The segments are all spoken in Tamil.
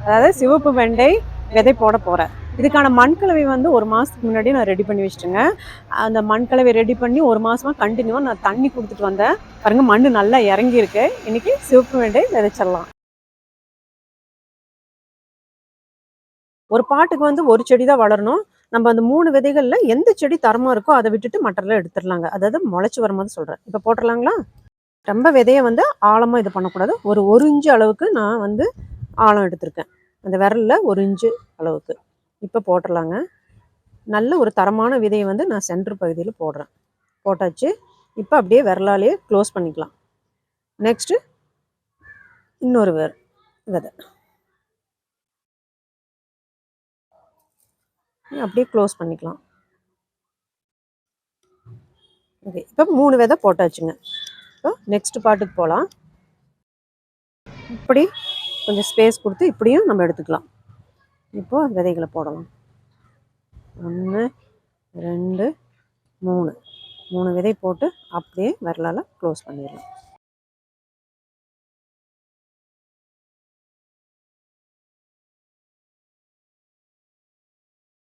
அதாவது சிவப்பு வெண்டை விதை போட போகிறேன். இதுக்கான மண்கலவை வந்து ஒரு மாதத்துக்கு முன்னாடி நான் ரெடி பண்ணி வச்சுட்டேங்க. அந்த மண்கலவை ரெடி பண்ணி ஒரு மாதமாக கண்டினியூவாக நான் தண்ணி கொடுத்துட்டு வந்தேன். பாருங்க மண் நல்லா இறங்கியிருக்கு. இன்னைக்கு சிவப்பு வெண்டை விதைச்சிடலாம். ஒரு பாட்டுக்கு வந்து ஒரு செடி தான் வளரணும். நம்ம அந்த 3 விதைகளில் எந்த செடி தரமாக இருக்கோ அதை விட்டுட்டு மற்றெல்லாம் எடுத்துடலாங்க. அதாவது முளைச்சி வரும்போது சொல்கிறேன். இப்போ போட்டுடலாங்களா? ரொம்ப விதையை வந்து ஆழமாக இது பண்ணக்கூடாது. ஒரு இன்ச்சு அளவுக்கு நான் வந்து ஆழம் எடுத்திருக்கேன். அந்த விரலில் 1 இன்ச்சு அளவுக்கு. இப்போ போட்டுடலாங்க. நல்ல ஒரு தரமான விதையை வந்து நான் சென்டர் பகுதியில் போடுறேன். போட்டாச்சு. இப்போ அப்படியே விரலாலேயே க்ளோஸ் பண்ணிக்கலாம். நெக்ஸ்ட்டு இன்னொரு விதை அப்படியே க்ளோஸ் பண்ணிக்கலாம். ஓகே, இப்போ 3 விதை போட்டாச்சுங்க. இப்போ நெக்ஸ்ட் பாட்டுக்கு போகலாம். இப்படி கொஞ்சம் ஸ்பேஸ் கொடுத்து இப்படியும் நம்ம எடுத்துக்கலாம். இப்போ விதைகளை போடலாம். 1 2 3 விதை போட்டு அப்படியே விரலால் க்ளோஸ் பண்ணிடலாம்.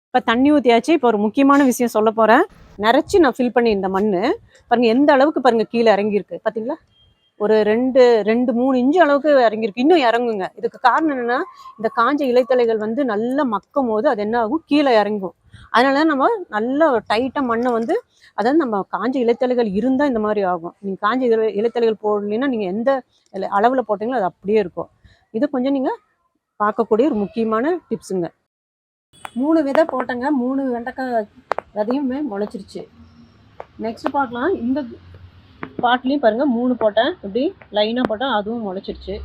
இப்போ தண்ணி ஊற்றியாச்சு. இப்போ ஒரு முக்கியமான விஷயம் சொல்ல போகிறேன். நிறச்சி நான் ஃபில் பண்ணி இந்த மண் பாருங்கள் எந்த அளவுக்கு பாருங்கள் கீழே இறங்கியிருக்கு பார்த்தீங்களா? ஒரு 2-3 இன்ச்சு அளவுக்கு இறங்கியிருக்கு. இன்னும் இறங்குங்க. இதுக்கு காரணம் என்னென்னா, இந்த காஞ்ச இலைத்தலைகள் வந்து நல்லா மக்கும் போது அது என்ன ஆகும், கீழே இறங்கும். அதனால நம்ம நல்லா டைட்டாக மண்ணை வந்து, அதாவது நம்ம காஞ்ச இலைத்தலைகள் இருந்தால் இந்த மாதிரி ஆகும். நீங்கள் காஞ்ச இலைத்தலைகள் போடலைன்னா நீங்கள் எந்த அளவில் போட்டிங்களோ அது அப்படியே இருக்கும். இது கொஞ்சம் நீங்கள் பார்க்கக்கூடிய ஒரு முக்கியமான டிப்ஸுங்க. 3 விதை போட்டேங்க. 3 வெண்டைக்காய் விதையுமே முளைச்சிருச்சு. நெக்ஸ்ட் பார்க்கலாம். இந்த பாட்லேயும் பாருங்கள் 3 போட்டேன். இப்படி லைனாக போட்டேன், அதுவும் முளைச்சிருச்சு.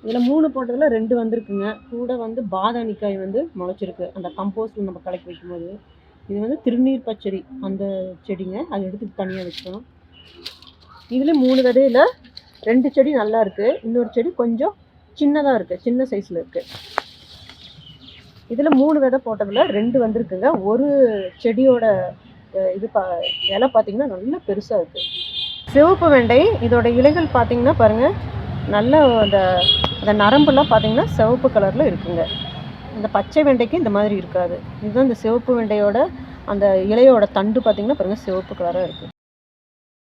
இதில் 3 போட்டதில் 2 வந்திருக்குங்க. கூட வந்து பாதாணிக்காய் வந்து முளைச்சிருக்கு. அந்த கம்போஸ்ட் நம்ம கலக்கி வைக்கும்போது. இது வந்து திருநீர் பச்சடி அந்த செடிங்க. அதை எடுத்து தனியாக வச்சோம். இதில் 3 விதையில் 2 செடி நல்லா இருக்குது. இன்னொரு செடி கொஞ்சம் சின்னதாக இருக்குது, சின்ன சைஸில் இருக்குது. இதில் 3 விதை போட்டதில் 2 வந்திருக்குங்க. ஒரு செடியோட இது இலை பார்த்தீங்கன்னா நல்லா பெருசாக இருக்குது. சிவப்பு வெண்டை இதோட இலைகள் பார்த்தீங்கன்னா பாருங்கள், நல்ல அந்த நரம்புலாம் பார்த்தீங்கன்னா சிவப்பு கலரில் இருக்குங்க. இந்த பச்சை வெண்டைக்கு இந்த மாதிரி இருக்காது. இதுதான் இந்த சிவப்பு வெண்டையோட அந்த இலையோட தண்டு பார்த்தீங்கன்னா பாருங்கள் சிவப்பு கலராக இருக்குது.